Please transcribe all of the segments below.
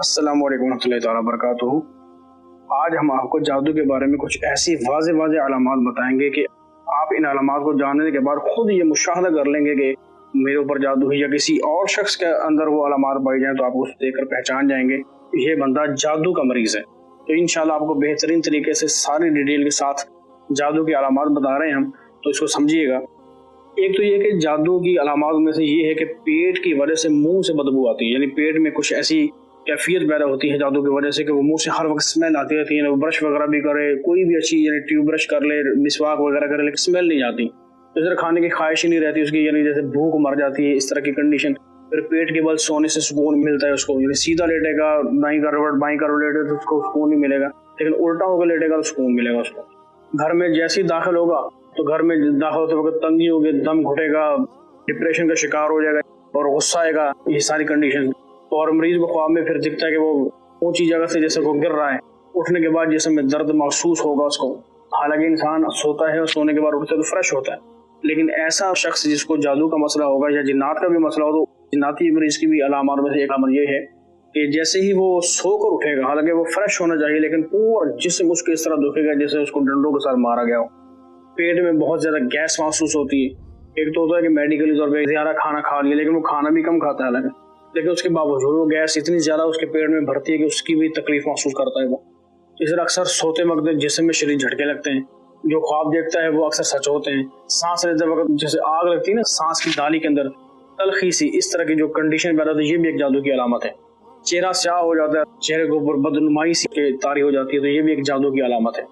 अस्सलाम वालेकुम रहमतुल्लाहि ताला बरकातुहू। आज हम आपको जादू के बारे में कुछ ऐसी वाज़ेह अलामात बताएंगे कि आप इन अलामात को जानने के बाद खुद ये मुशाहदा कर लेंगे कि मेरे ऊपर जादू है, या किसी और शख्स के अंदर वो अलामात पाई जाए तो आप उसे देखकर पहचान जाएंगे ये बंदा जादू का मरीज़ है। तो इंशाल्लाह आपको बेहतरीन तरीके से सारी डिटेल के साथ जादू की अलामात बता रहे हैं हम, तो इसको समझिएगा। एक तो ये कि जादू की अलामात में से ये है कि पेट की वजह से मुंह से बदबू आती है, यानी पेट में कुछ ऐसी कैफियत पैदा होती है जादू की वजह से कि वो मुंह से हर वक्त स्मेल आती रहती है। वो ब्रश वगैरह भी करे, कोई भी अच्छी यानी ट्यूब ब्रश कर ले, मिसवाक वगैरह करे, लेकिन स्मेल नहीं आती। इस तरह खाने की ख्वाहिश ही नहीं रहती उसकी, यानी जैसे भूख मर जाती है, इस तरह की कंडीशन। फिर पेट के बल सोने से सुकून मिलता है उसको, यानी सीधा लेटेगा दाईं करवट बाईं करवट लेटे तो उसको सुकून नहीं मिलेगा, लेकिन उल्टा होकर लेटेगा तो सुकून मिलेगा उसको। घर में जैसे ही दाखिल होगा तो घर में दाखिल होते वक्त तंगी होगी, दम घुटेगा, डिप्रेशन का शिकार हो जाएगा और गुस्सा आएगा, ये सारी कंडीशन। और मरीज को ख्वाब में फिर दिखता है कि वो ऊंची जगह से जैसे वो गिर रहा है, उठने के बाद जिसम में दर्द महसूस होगा उसको। हालांकि इंसान सोता है और सोने के बाद उठता है तो फ्रेश होता है, लेकिन ऐसा शख्स जिसको जादू का मसला होगा या जिन्नात का भी मसला हो, तो जिन्नाती मरीज की भी अलामत में से एक अमल ये है कि जैसे ही वो सोकर उठेगा, हालांकि वो फ्रेश होना चाहिए, लेकिन पूरा जिस्म उसको इस तरह दुखेगा जैसे उसको डंडों के साथ मारा गया हो। पेट में बहुत ज्यादा गैस महसूस होती है। एक तो होता है कि मेडिकली तौर पर ज्यादा खाना खा लिया, लेकिन वो खाना भी कम खाता है, लेकिन उसके बावजूद वो गैस इतनी ज्यादा उसके पेट में भरती है कि उसकी भी तकलीफ महसूस करता है वो। इस तरह अक्सर सोते वक्त जिस्म में शरीर झटके लगते हैं, जो ख्वाब देखता है वो अक्सर सच होते हैं। सांस लेते वक्त जैसे आग लगती है ना सांस की नाली के अंदर, तलखी सी, इस तरह की जो कंडीशन पैदा होती है, ये भी एक जादू की अलामत है। चेहरा स्याह हो जाता है, चेहरे के ऊपर बदनुमाई सी तारी हो जाती है, तो ये भी एक जादू की अलामत है।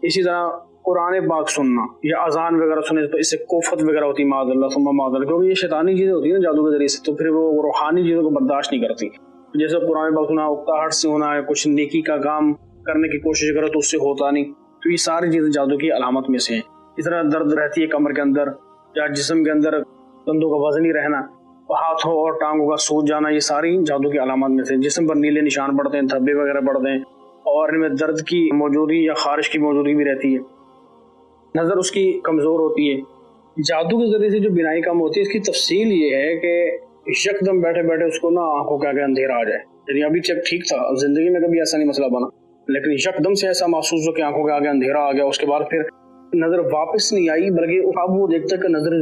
इसी तरह कुरान पाक सुनना या अजान वगैरह सुनने तो इससे कोफत वगैरह होती है, मादल्ला सुम्मा मादल्ला, क्योंकि ये शैतानी चीजें होती है ना जादू के जरिए से, तो फिर वो रूहानी चीजों को बर्दाश्त नहीं करती। जैसे कुरान पाक सुना, उकताहट से होना है, कुछ नेकी का काम करने की कोशिश करो तो उससे होता नहीं, तो ये सारी चीजें जादू की अलामत में से हैं। इस तरह दर्द रहती है कमर के अंदर या जिस्म के अंदर, कंधों का वजन ही रहना, हाथों और टांगों का सूज जाना, ये सारी जादू की अलामत में से। जिस्म पर नीले निशान पड़ते हैं, धब्बे वगैरह पड़ते हैं, और इनमें दर्द की मौजूदगी या खारिश की मौजूदगी भी रहती है। नजर उसकी कमजोर होती है। जादू के जरिए से जो बिनाई काम होती है, इसकी तफसील ये है कि यकदम बैठे बैठे उसको ना आंखों के आगे अंधेरा आ जाए। यदि अभी तक ठीक था, अब जिंदगी में कभी ऐसा नहीं मसला बना, लेकिन यकदम से ऐसा महसूस हो कि आंखों के आगे अंधेरा आ गया, उसके बाद फिर नजर वापस नहीं आई, बल्कि अब वो देखता है कि नजर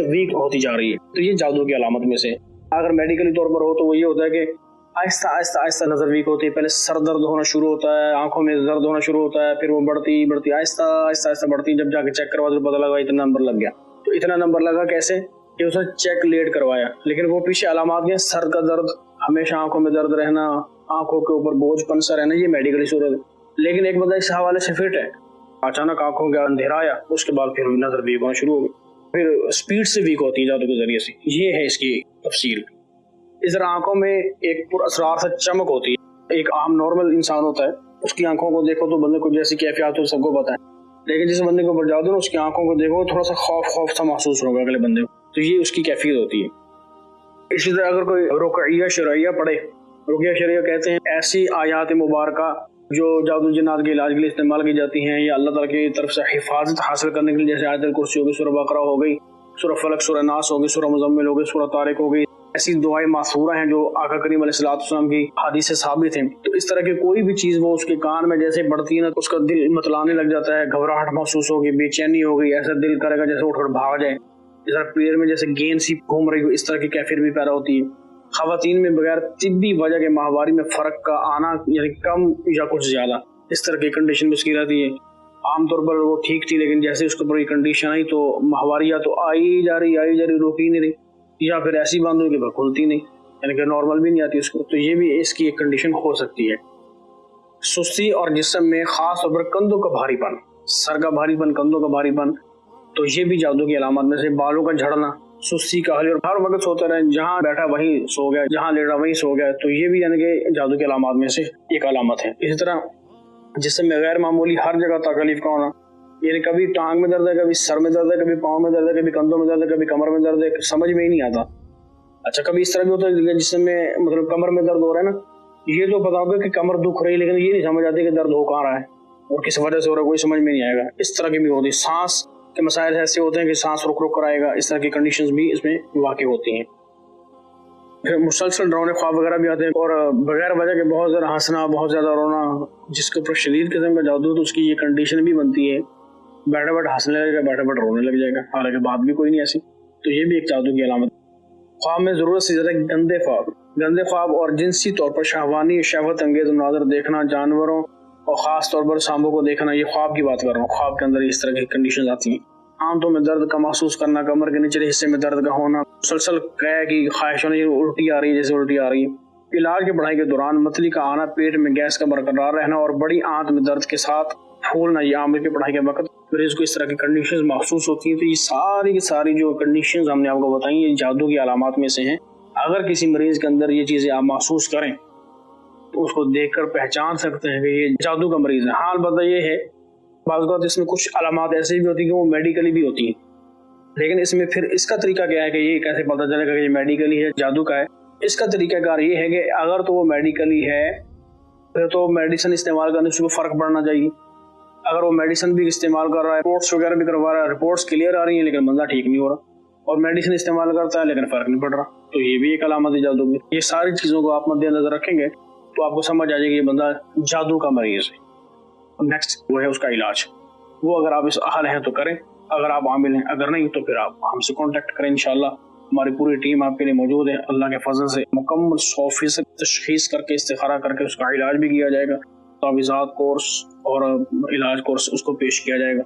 वीक होती जा रही है, तो ये जादू की अलामत में से। अगर मेडिकली तौर पर हो तो वो ये होता है कि आहिस्ता आहिस्ता आहिस्ता नजर वीक होती है। पहले सर दर्द होना शुरू होता है, आंखों में दर्द होना शुरू होता है, फिर वो बढ़ती आहिस्ता आहिस्ता बढ़ती, जब जाके चेक करवा तो पता लगा इतना नंबर लग गया। तो इतना नंबर लगा कैसे कि उसने चेक लेट करवाया, लेकिन वो पीछे अलामात हैं, सर का दर्द, हमेशा आंखों में दर्द रहना, आंखों के ऊपर बोझपन सा रहना, ये मेडिकली सूरत है। लेकिन एक बंदा इस हवाले से फिट है, अचानक आंखों का अंधेरा आया, उसके बाद फिर नजर वीक होना शुरू हो गई, फिर स्पीड से वीक होती है जादू के जरिए से। ये है इसकी तफसील। इस तरह आंखों में एक पुरअसरार सा चमक होती है। एक आम नॉर्मल इंसान होता है, उसकी आंखों को देखो तो बंदे को जैसी कैफियत हो सबको पता है, लेकिन जिस बंदे के ऊपर जादू, उसकी आंखों को देखो थोड़ा सा खौफ सा महसूस होगा अगले बंदे को, तो ये उसकी कैफियत होती है। इसी तरह अगर कोई रुक़इया शरइया पढ़े, रुक़इया शरइया कहते हैं ऐसी आयात मुबारका जो जादू जिन्नात के इलाज के लिए इस्तेमाल की जाती हैं, या अल्लाह ताला की तरफ से हिफाजत हासिल करने के लिए, जैसे आयतुल कुर्सी हो गई, सूरह बकरा हो गई, सूरह फलक, सूरह नास हो गई, सूरह मुज़म्मिल हो गई, सूरह तारिक हो गई। ऐसी दुआएं मासूरा हैं जो आका करीम अलैहिस्सलाम की हदीस से साबित हैं। तो इस तरह की कोई भी चीज़ वो उसके कान में जैसे बढ़ती है ना, तो उसका दिल मतलाने लग जाता है, घबराहट महसूस होगी, बेचैनी हो गई, ऐसा दिल करेगा जैसे उठकर भाग जाए। इस तरह पैर में जैसे गेंद सी घूम रही हो, इस तरह की कैफियत भी पैदा होती है। खवातीन में बगैर तिब्बी वजह के माहवारी में फर्क का आना, यानी कम या कुछ ज्यादा, इस तरह की कंडीशन में उसकी रहती है। आमतौर पर वो ठीक थी, लेकिन जैसे उसके ऊपर ये कंडीशन आई तो माहवारी या तो आई जा रही रुकी नहीं रही, या फिर ऐसी बंद हुई कि खुलती नहीं, यानी कि नॉर्मल भी नहीं आती उसको, तो ये भी इसकी एक कंडीशन हो सकती है। सुस्ती और जिस्म में खास तौर पर कंधों का भारीपन, सर का भारीपन, कंधों का भारीपन, तो ये भी जादू की अलामत में से। बालों का झड़ना, सुस्ती का हल, और हर वक्त सोते रहे, जहाँ बैठा वहीं सो गया, जहाँ लेटा वहीं सो गया, तो ये भी यानी कि जादू की अलामत में से एक अलामत है। इसी तरह जिस्म में गैर मामूली हर जगह तकलीफ का होना, यानी कभी टांग में दर्द है, कभी सर में दर्द है, कभी पाँव में दर्द है, कभी कंधों में दर्द है, कभी कमर में दर्द है, समझ में ही नहीं आता। अच्छा, कभी इस तरह भी होता है जिसमें मतलब कमर में दर्द हो रहा है ना, ये तो पता होगा कि कमर दुख रही है, लेकिन ये नहीं समझ आती कि दर्द हो कहाँ रहा है और किस वजह से हो रहा है, कोई समझ में नहीं आएगा। इस तरह की भी होती है। सांस के मसाइल ऐसे होते हैं कि सांस रुक रुक कर आएगा, इस तरह की कंडीशंस भी इसमें वाक़ई होती हैं। پھر مسلسل ڈراؤنے خواب وغیرہ بھی آتے ہیں اور بغیر وجہ کے بہت زیادہ ہنسنا، بہت زیادہ رونا، جس کے اوپر شدید قسم کا جادو تو اس کی یہ کنڈیشن بھی بنتی ہے بیٹھے بیٹھے ہنسنے لگے گا، بیٹھے بیٹھے رونے لگ جائے گا، حالانکہ بات بھی کوئی نہیں ایسی. تو یہ بھی ایک جادو کی علامت. خواب میں ضرورت سے زیادہ گندے خواب اور جنسی طور پر شہوانی شہوت انگیز مناظر دیکھنا، جانوروں اور خاص طور پر سانبوں کو دیکھنا، یہ خواب کی بات کر رہا ہوں. خواب کے اندر اس طرح کی کنڈیشنز آتی ہیں. آنتوں میں درد کا محسوس کرنا، کمر کے نچلے حصے میں درد کا ہونا، مسلسل قے کی خواہش ہونا، الٹی آ رہی ہے جیسے الٹی آ رہی ہے. علاج کی پڑھائی کے دوران متلی کا آنا، پیٹ میں گیس کا برقرار رہنا اور بڑی آنت میں درد کے ساتھ پھولنا، یہ عامل کی پڑھائی کے وقت مریض کو اس طرح کی کنڈیشنز محسوس ہوتی ہیں. تو یہ ساری کی ساری جو کنڈیشنز ہم نے آپ کو بتائی یہ جادو کی علامات میں سے ہیں. اگر کسی مریض کے اندر یہ چیزیں آپ محسوس کریں تو اس کو دیکھ کر پہچان سکتے ہیں کہ یہ جادو کا مریض ہے. حال بتا یہ ہے بعض اوقات اس میں کچھ علامات ایسی بھی ہوتی ہیں کہ وہ میڈیکلی بھی ہوتی ہیں، لیکن اس میں پھر اس کا طریقہ کیا ہے کہ یہ کیسے پتہ چلے گا کہ یہ میڈیکلی ہے، جادو کا ہے. اس کا طریقہ کار یہ ہے کہ اگر تو وہ میڈیکلی ہے پھر تو میڈیسن استعمال کرنے سے فرق پڑنا چاہیے. اگر وہ میڈیسن بھی استعمال کر رہا ہے، رپورٹس وغیرہ بھی کروا رہا ہے، رپورٹس کلیئر آ رہی ہیں لیکن بندہ ٹھیک نہیں ہو رہا، اور میڈیسن استعمال کرتا ہے لیکن فرق نہیں پڑ رہا، تو یہ بھی ایک علامت ہے جادو کی. یہ ساری چیزوں کو آپ مد نظر رکھیں گے تو آپ کو سمجھ آ جائے گا یہ بندہ جادو کا مریض ہے. نیکسٹ وہ ہے اس کا علاج. وہ اگر آپ اس اہل ہیں تو کریں، اگر آپ عامل ہیں، اگر نہیں تو پھر آپ ہم سے کانٹیکٹ کریں. انشاءاللہ ہماری پوری ٹیم آپ کے لیے موجود ہے. اللہ کے فضل سے مکمل 100% تشخیص کر کے استخارہ کر کے اس کا علاج بھی کیا جائے گا. تعویذات کورس اور علاج کورس اس کو پیش کیا جائے گا.